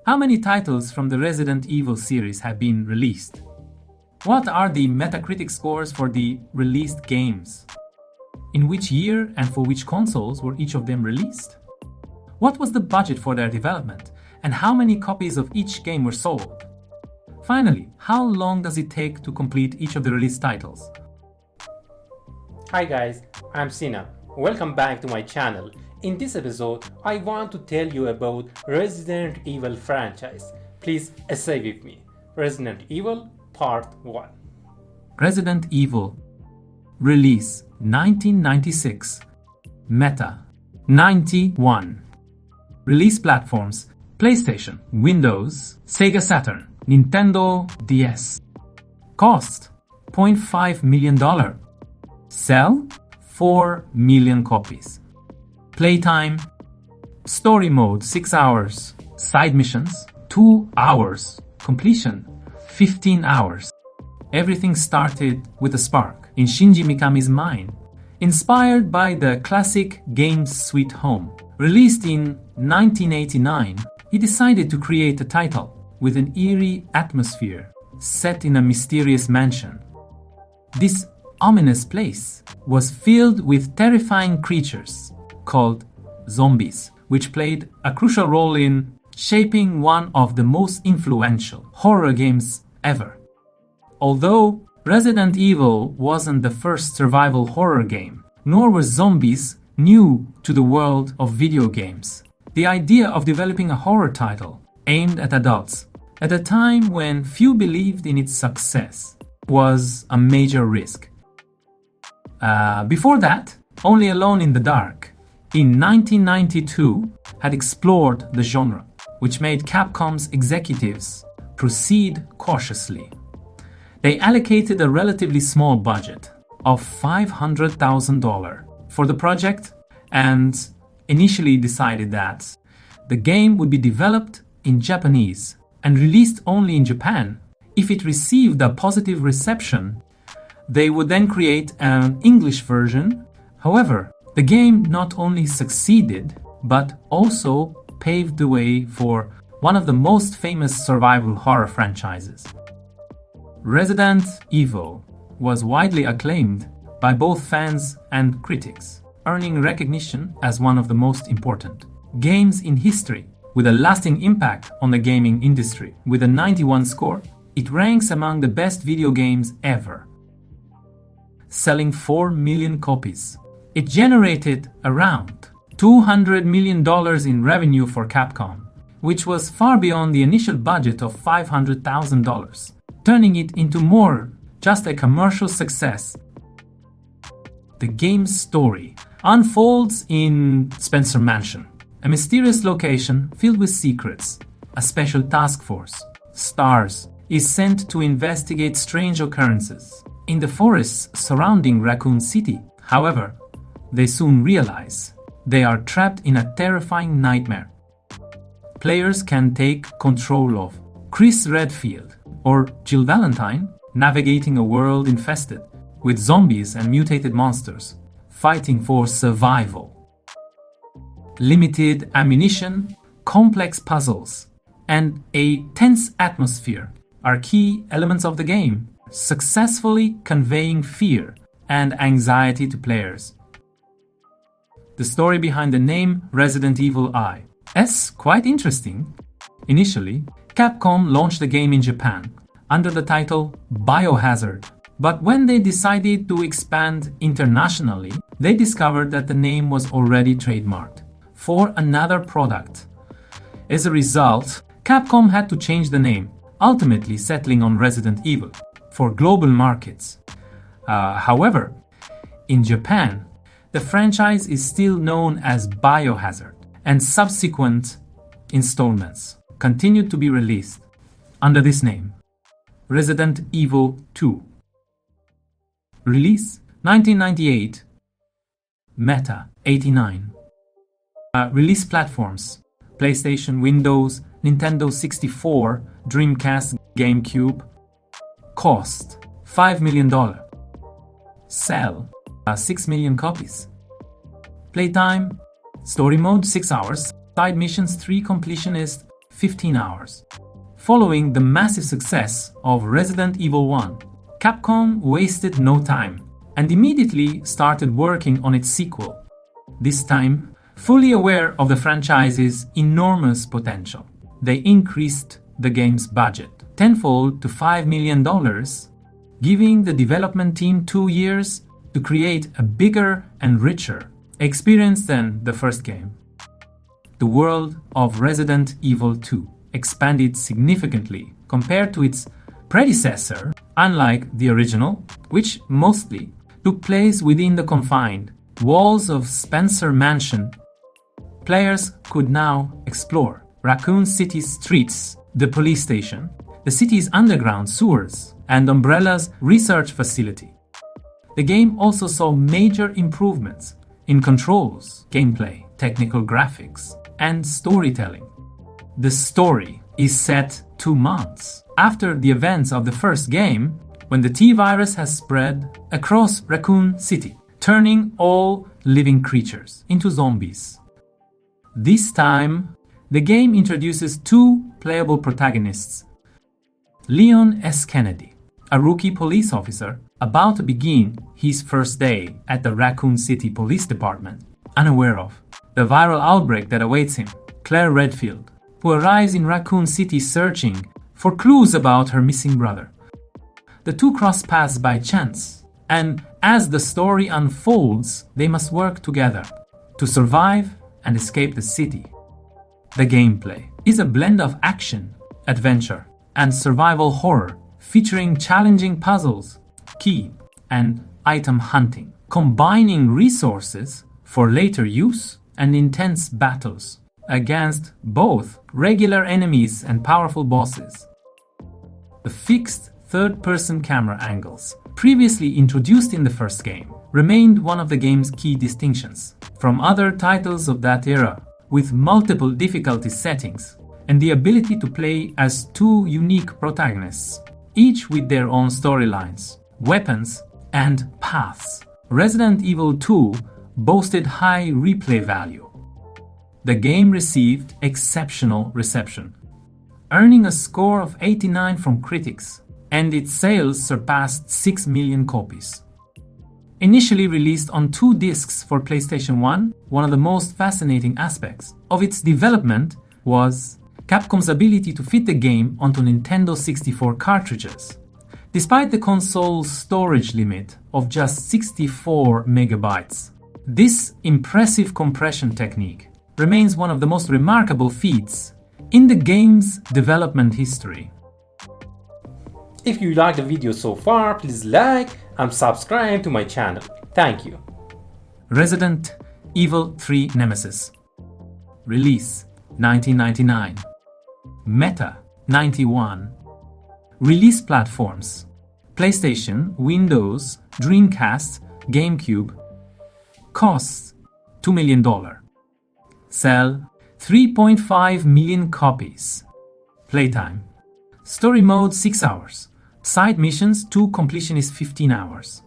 How many titles from the Resident Evil series have been released? What are the Metacritic scores for the released games? In which year and for which consoles were each of them released? What was the budget for their development, and how many copies of each game were sold? Finally, how long does it take to complete each of the released titles? Hi guys, I'm Sina. Welcome back to my channel. In this episode, I want to tell you about Resident Evil franchise. Please stay with me. Resident Evil Part 1. Resident Evil. Release 1996. Meta 91. Release platforms: PlayStation, Windows, Sega Saturn, Nintendo DS. Cost $0.5 million. Sell 4 million copies. Playtime: Story mode 6 hours, side missions 2 hours, completion 15 hours. Everything started with a spark in Shinji Mikami's mind, inspired by the classic game Sweet Home. Released in 1989, he decided to create a title with an eerie atmosphere set in a mysterious mansion. This ominous place was filled with terrifying creatures called zombies, which played a crucial role in shaping one of the most influential horror games ever. Although Resident Evil wasn't the first survival horror game, nor were zombies new to the world of video games, the idea of developing a horror title aimed at adults at a time when few believed in its success was a major risk. Before that, Only Alone in the Dark in 1992 had explored the genre, which made Capcom's executives proceed cautiously. They allocated a relatively small budget of $500,000 for the project and initially decided that the game would be developed in Japanese and released only in Japan. If it received a positive reception, they would then create an English version. However, the game not only succeeded, but also paved the way for one of the most famous survival horror franchises. Resident Evil was widely acclaimed by both fans and critics, earning recognition as one of the most important games in history, with a lasting impact on the gaming industry. With a 91 score, it ranks among the best video games ever, selling 4 million copies. It generated around $200 million in revenue for Capcom, which was far beyond the initial budget of $500,000, turning it into more just a commercial success. The game's story unfolds in Spencer Mansion, a mysterious location filled with secrets. A special task force, STARS, is sent to investigate strange occurrences in the forests surrounding Raccoon City. However, they soon realize they are trapped in a terrifying nightmare. Players can take control of Chris Redfield or Jill Valentine, navigating a world infested with zombies and mutated monsters, fighting for survival. Limited ammunition, complex puzzles, and a tense atmosphere are key elements of the game, successfully conveying fear and anxiety to players. The story behind the name Resident Evil I is quite interesting. Initially, Capcom launched the game in Japan under the title Biohazard, but when they decided to expand internationally, they discovered that the name was already trademarked for another product. As a result, Capcom had to change the name, ultimately settling on Resident Evil for global markets. However, in Japan, the franchise is still known as Biohazard, and subsequent installments continued to be released under this name. Resident Evil 2. Release 1998. Meta 89. Release platforms: PlayStation, Windows, Nintendo 64, Dreamcast, GameCube. Cost $5 million. Sell 6 million copies. Playtime: Story mode 6 hours, side missions 3, completionist 15 hours. Following the massive success of Resident Evil 1, Capcom wasted no time and immediately started working on its sequel. This time, fully aware of the franchise's enormous potential, they increased the game's budget tenfold to $5 million, giving the development team 2 years to create a bigger and richer experience than the first game. The world of Resident Evil 2 expanded significantly compared to its predecessor, unlike the original, which mostly took place within the confined walls of Spencer Mansion. Players could now explore Raccoon City's streets, the police station, the city's underground sewers, and Umbrella's research facility. The game also saw major improvements in controls, gameplay, technical graphics, and storytelling. The story is set 2 months after the events of the first game, when the T-virus has spread across Raccoon City, turning all living creatures into zombies. This time, the game introduces 2 playable protagonists. Leon S. Kennedy, a rookie police officer about to begin his first day at the Raccoon City Police Department, unaware of the viral outbreak that awaits him. Claire Redfield, who arrives in Raccoon City searching for clues about her missing brother. The 2 cross paths by chance, and as the story unfolds, they must work together to survive and escape the city. The gameplay is a blend of action, adventure, and survival horror, featuring challenging puzzles, key, and item hunting, combining resources for later use and intense battles against both regular enemies and powerful bosses. The fixed third-person camera angles, previously introduced in the first game, remained one of the game's key distinctions from other titles of that era, with multiple difficulty settings and the ability to play as 2 unique protagonists, each with their own storylines, weapons, and paths. Resident Evil 2 boasted high replay value. The game received exceptional reception, earning a score of 89 from critics, and its sales surpassed 6 million copies. Initially released on 2 discs for PlayStation 1, one of the most fascinating aspects of its development was Capcom's ability to fit the game onto Nintendo 64 cartridges. Despite the console's storage limit of just 64 megabytes, this impressive compression technique remains one of the most remarkable feats in the game's development history. If you liked the video so far, please like and subscribe to my channel. Thank you. Resident Evil 3 Nemesis. Release 1999. Meta 91. Release platforms: PlayStation, Windows, Dreamcast, GameCube. Costs $2 million. Sell 3.5 million copies. Playtime: Story mode 6 hours. Side missions to completion is 15 hours.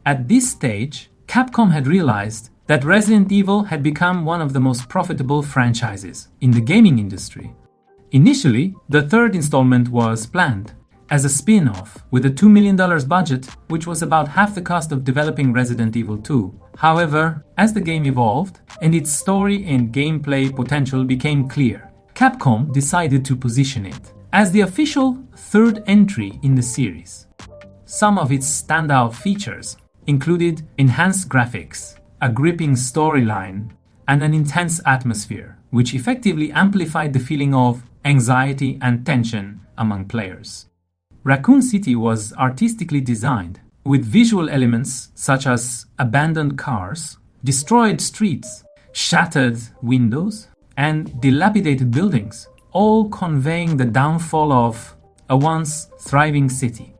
At this stage, Capcom had realized that Resident Evil had become one of the most profitable franchises in the gaming industry. Initially, the 3rd installment was planned as a spin-off with a $2 million budget, which was about half the cost of developing Resident Evil 2. However, as the game evolved and its story and gameplay potential became clear, Capcom decided to position it as the official 3rd entry in the series. Some of its standout features included enhanced graphics, a gripping storyline, and an intense atmosphere, which effectively amplified the feeling of anxiety and tension among players. Raccoon City was artistically designed, with visual elements such as abandoned cars, destroyed streets, shattered windows, and dilapidated buildings, all conveying the downfall of a once thriving city.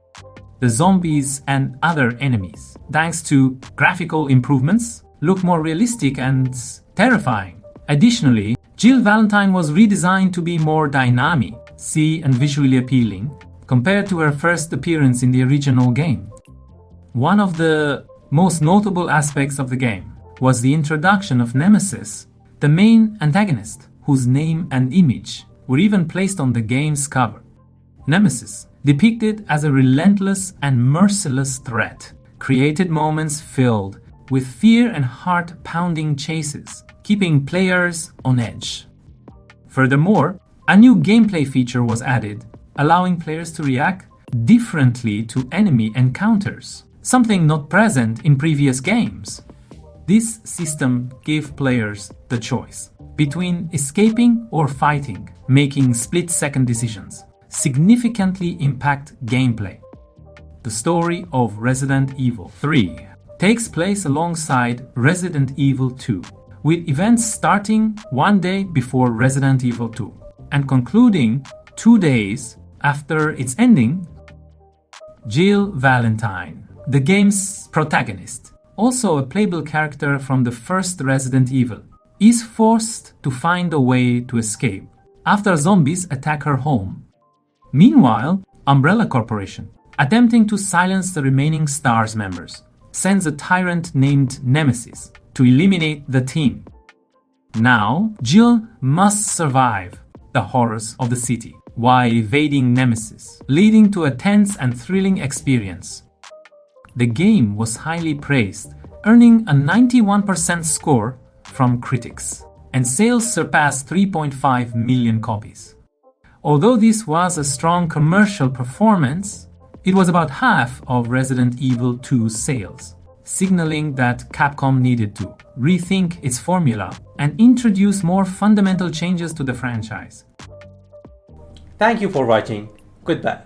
The zombies and other enemies, thanks to graphical improvements, look more realistic and terrifying. Additionally, Jill Valentine was redesigned to be more dynamic, and visually appealing compared to her first appearance in the original game. One of the most notable aspects of the game was the introduction of Nemesis, the main antagonist, whose name and image were even placed on the game's cover. Nemesis, depicted as a relentless and merciless threat, created moments filled with fear and heart-pounding chases, keeping players on edge. Furthermore, a new gameplay feature was added, allowing players to react differently to enemy encounters, something not present in previous games. This system gave players the choice between escaping or fighting, making split-second decisions, significantly impact gameplay. The story of Resident Evil 3 takes place alongside Resident Evil 2, with events starting one day before Resident Evil 2 and concluding 2 days after its ending. Jill Valentine, the game's protagonist, also a playable character from the first Resident Evil, is forced to find a way to escape after zombies attack her home. Meanwhile, Umbrella Corporation, attempting to silence the remaining STARS members, sends a tyrant named Nemesis to eliminate the team. Now, Jill must survive the horrors of the city while evading Nemesis, leading to a tense and thrilling experience. The game was highly praised, earning a 91% score from critics, and sales surpassed 3.5 million copies. Although this was a strong commercial performance, it was about half of Resident Evil 2's sales, signaling that Capcom needed to rethink its formula and introduce more fundamental changes to the franchise. Thank you for watching. Goodbye.